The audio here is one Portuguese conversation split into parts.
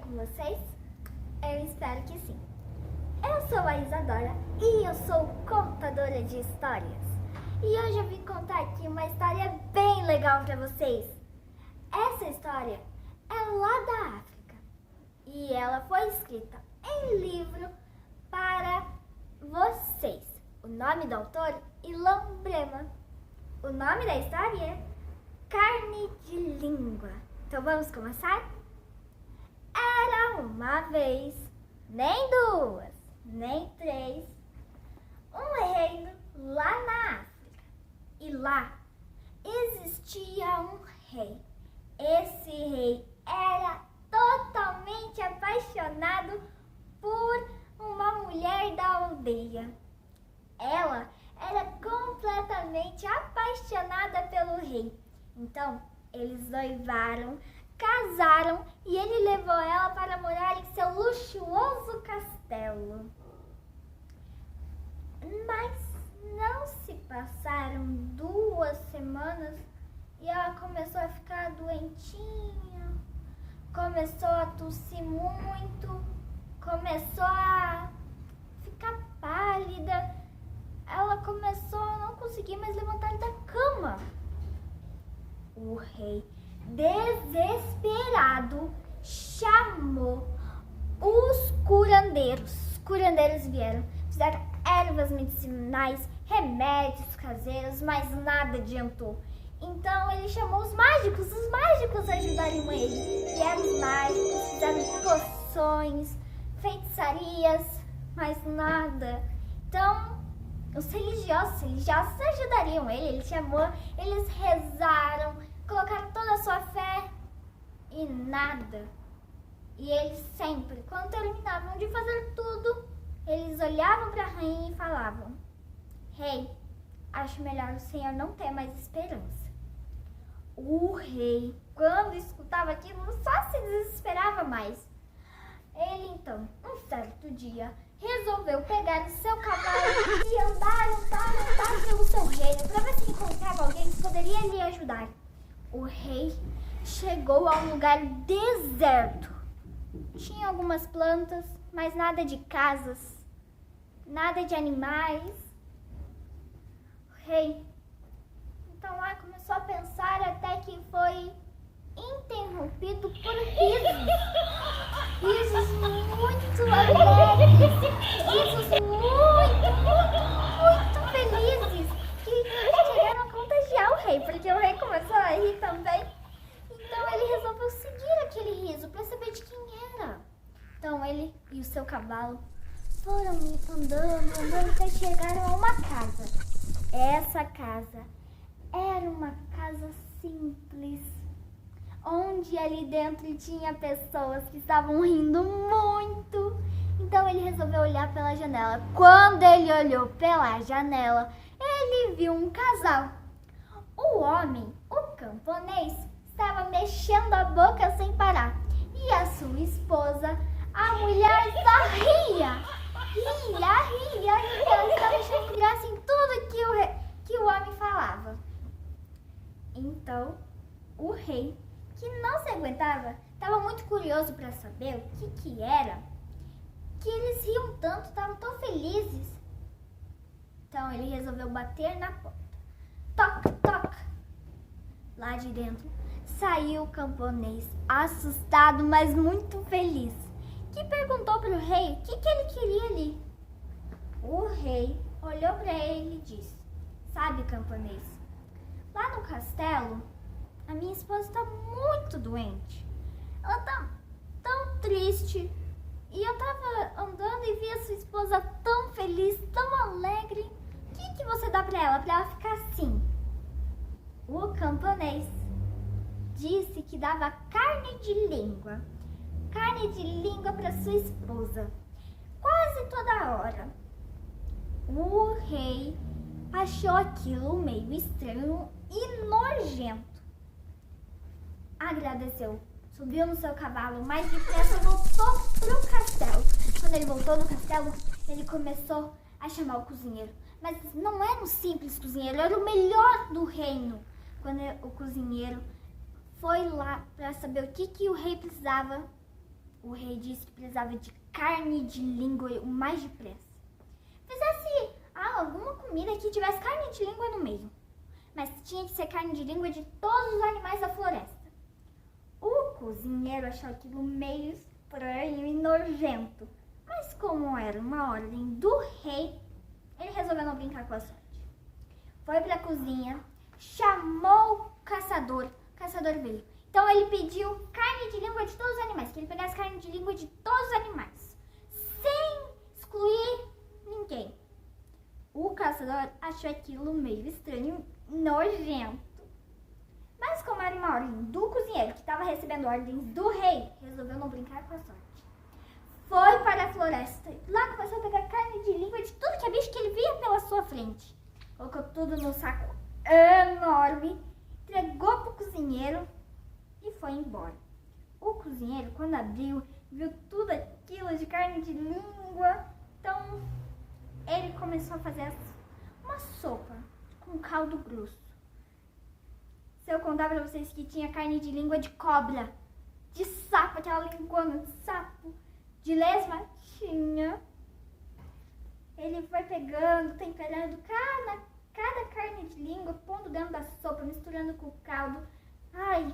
com vocês? Eu espero que sim. Eu sou a Isadora e eu sou contadora de histórias. E hoje eu vim contar aqui uma história bem legal para vocês. Essa história é lá da África e ela foi escrita em livro para vocês. O nome do autor, Ilan Brema. O nome da história é Carne de Língua. Então vamos começar? Era uma vez, nem duas, nem três, um reino lá na África. E lá existia um rei. Esse rei era totalmente apaixonado por uma mulher da aldeia. Ela era completamente apaixonada pelo rei. Então, eles noivaram, casaram e ele levou ela para morar em seu luxuoso castelo. Mas não se passaram 2 semanas e ela começou a ficar doentinha, começou a tossir muito, começou a ficar pálida. Ela começou a não conseguir mais levantar da cama. O rei, desesperado, chamou os curandeiros. Os curandeiros vieram, fizeram ervas medicinais, remédios caseiros, mas nada adiantou. Então ele chamou os mágicos ajudariam ele. Vieram os mágicos, fizeram poções, feitiçarias, mas nada. Então os religiosos ajudariam ele. Ele chamou, eles rezaram, colocaram toda a sua fé e nada. E eles sempre, quando terminavam de fazer tudo, eles olhavam para a rainha e falavam: Rei, acho melhor o senhor não ter mais esperança. O rei, quando escutava aquilo, só se desesperava mais. Ele então, um certo dia, resolveu pegar o seu cavalo e andar pelo seu reino para ver se encontrava alguém que poderia lhe ajudar. O rei chegou a um lugar deserto. Tinha algumas plantas, mas nada de casas, nada de animais. O rei então lá começou a pensar até que foi interrompido por risos. Risos muito alegres, risos muito felizes, que chegaram a contagiar o rei, porque o rei começou a rir também. Então ele resolveu seguir aquele riso para saber de quem era. Então ele e o seu cavalo foram andando até chegaram a uma casa. Essa casa era uma casa simples, onde ali dentro tinha pessoas que estavam rindo muito. Então ele resolveu olhar pela janela. Quando ele olhou pela janela, ele viu um casal. O homem, o camponês, estava mexendo a boca sem parar. E a sua esposa, a mulher, só ria. Ela estava achando graça em tudo que o homem falava. Então, o rei, que não se aguentava, estava muito curioso para saber o que era, que eles riam tanto, estavam tão felizes. Então ele resolveu bater na porta. Toc, toc. Lá de dentro saiu o camponês, assustado, mas muito feliz, que perguntou para o rei o que ele queria ali. O rei olhou para ele e disse: Sabe, camponês, lá no castelo, a minha esposa está muito doente. Ela está tão triste. E eu estava andando e vi a sua esposa tão feliz, tão alegre. O que você dá para ela ficar assim? O camponês disse que dava carne de língua. Carne de língua para sua esposa. Quase toda hora. O rei achou aquilo meio estranho e nojento. Agradeceu, subiu no seu cavalo, mais depressa voltou pro castelo. Quando ele voltou no castelo, ele começou a chamar o cozinheiro. Mas não era um simples cozinheiro, era o melhor do reino. Quando o cozinheiro foi lá para saber o que o rei precisava, O rei disse que precisava de carne de língua o mais depressa. Fizesse alguma comida que tivesse carne de língua no meio. Mas tinha que ser carne de língua de todos os animais da floresta. O cozinheiro achou aquilo meio estranho e nojento. Mas como era uma ordem do rei, ele resolveu não brincar com a sorte. Foi para a cozinha, chamou o caçador. O caçador veio. Então ele pediu carne de língua de todos os animais, que ele pegasse carne de língua de todos os animais, sem excluir ninguém. O caçador achou aquilo meio estranho e nojento. Mas como era uma ordem do cozinheiro, que estava recebendo ordens do rei, resolveu não brincar com a sorte. Foi para a floresta. Lá começou a pegar carne de língua de tudo que é bicho que ele via pela sua frente. Colocou tudo num saco enorme, entregou para o cozinheiro e foi embora. O cozinheiro, quando abriu, viu tudo aquilo de carne de língua. Então, ele começou a fazer uma sopa com caldo grosso. Se eu contar pra vocês que tinha carne de língua de cobra, de sapo, aquela linguana de sapo, de lesma, tinha. Ele foi pegando, temperando cada carne de língua, pondo dentro da sopa, misturando com o caldo. Ai,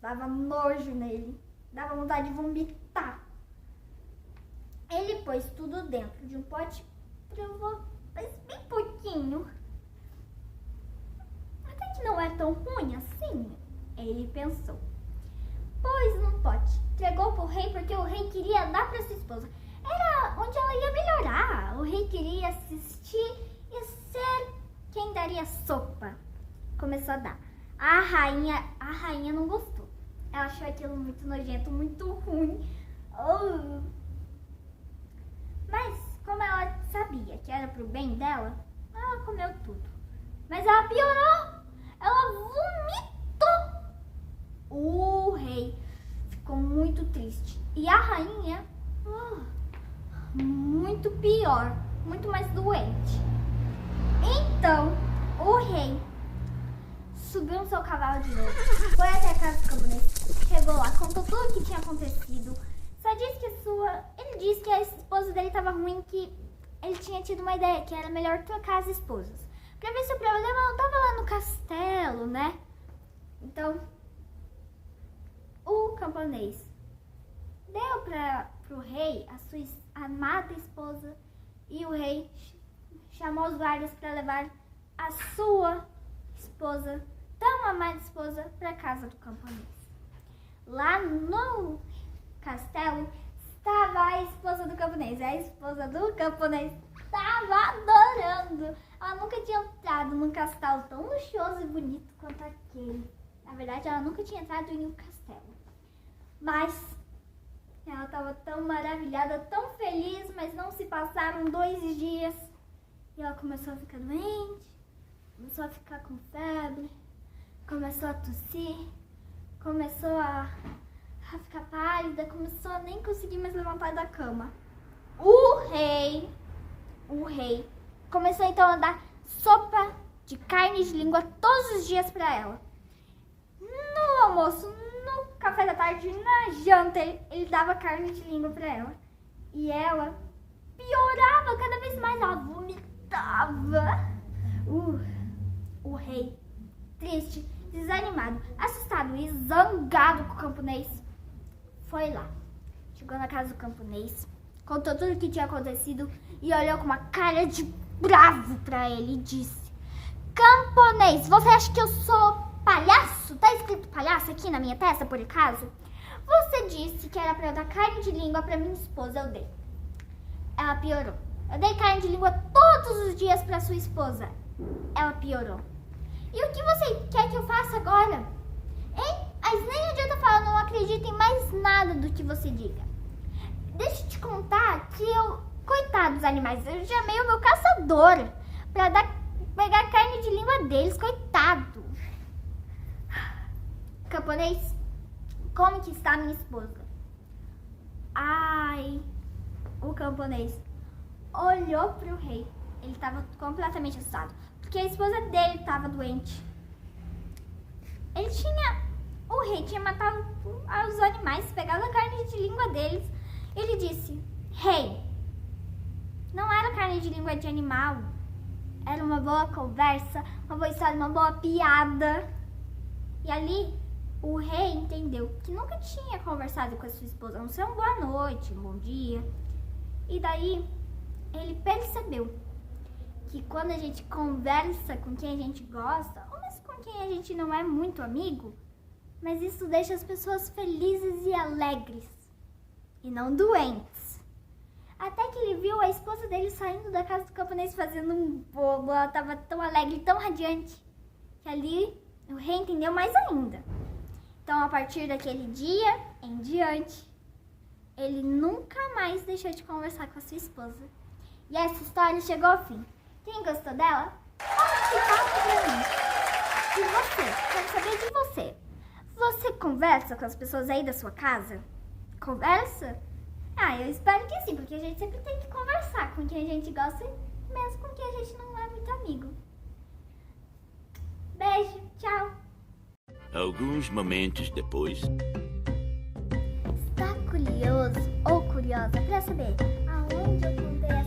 dava nojo nele, dava vontade de vomitar. Ele pôs tudo dentro de um pote, provou, mas bem pouquinho. Até que não é tão ruim assim, ele pensou. Pôs num pote, entregou pro rei porque o rei queria dar para sua esposa. Era onde ela ia melhorar. O rei queria assistir e ser quem daria sopa. Começou a dar. A rainha não gostou. Ela achou aquilo muito nojento, muito ruim. Mas como ela sabia que era pro bem dela, ela comeu tudo. Mas ela piorou. Ela vomitou. O rei ficou muito triste. E a rainha, muito pior, muito mais doente. Então, o rei subiu no seu cavalo de novo, foi até a casa do camponês, chegou lá, contou tudo o que tinha acontecido. Só disse que ele disse que a esposa dele estava ruim, que ele tinha tido uma ideia, que era melhor trocar as esposas. Pra ver se o problema não estava lá no castelo, né? Então, o camponês deu pro rei a sua amada esposa e o rei chamou os guardas para levar a sua esposa, tão amada esposa, para casa do camponês. Lá no castelo estava a esposa do camponês. A esposa do camponês estava adorando. Ela nunca tinha entrado num castelo tão luxuoso e bonito quanto aquele. Na verdade, ela nunca tinha entrado em um castelo. Mas ela estava tão maravilhada, tão feliz, mas não se passaram 2 dias. E ela começou a ficar doente, começou a ficar com febre, começou a tossir, começou a ficar pálida, começou a nem conseguir mais levantar da cama. O rei começou então a dar sopa de carne de língua todos os dias para ela. No almoço, no café da tarde, na janta, ele dava carne de língua para ela. E ela piorava cada vez mais, ela vomitava. O rei, triste, desanimado, assustado e zangado com o camponês, foi lá. Chegou na casa do camponês, contou tudo o que tinha acontecido e olhou com uma cara de bravo pra ele e disse: Camponês, você acha que eu sou palhaço? Tá escrito palhaço aqui na minha testa, por acaso? Você disse que era pra eu dar carne de língua pra minha esposa, eu dei. Ela piorou. Eu dei carne de língua todos os dias pra sua esposa. Ela piorou. E o que você quer que eu faça agora? Hein? Mas nem adianta falar, não acredito em mais nada do que você diga. Deixa eu te contar que coitado dos animais, eu chamei o meu caçador pra pegar carne de língua deles, coitado. Camponês, como que está minha esposa? Ai, o camponês olhou pro rei. Ele estava completamente assustado, porque a esposa dele estava doente. O rei tinha matar os animais, pegava a carne de língua deles. Ele disse: Rei, não era carne de língua de animal, era uma boa conversa, uma boa história, uma boa piada. E ali o rei entendeu que nunca tinha conversado com a sua esposa, não sei, uma boa noite, um bom dia. E daí ele percebeu que quando a gente conversa com quem a gente gosta, ou mesmo com quem a gente não é muito amigo, mas isso deixa as pessoas felizes e alegres, e não doentes. Até que ele viu a esposa dele saindo da casa do camponês fazendo um bolo, ela estava tão alegre, tão radiante, que ali o rei entendeu mais ainda. Então, a partir daquele dia em diante, ele nunca mais deixou de conversar com a sua esposa. E essa história chegou ao fim. Quem gostou dela? Comenta pra mim. E você? Quero saber de você. Você conversa com as pessoas aí da sua casa? Conversa? Ah, eu espero que sim, porque a gente sempre tem que conversar com quem a gente gosta, mesmo com quem a gente não é muito amigo. Beijo, tchau. Alguns momentos depois. Está curioso ou curiosa para saber aonde eu contei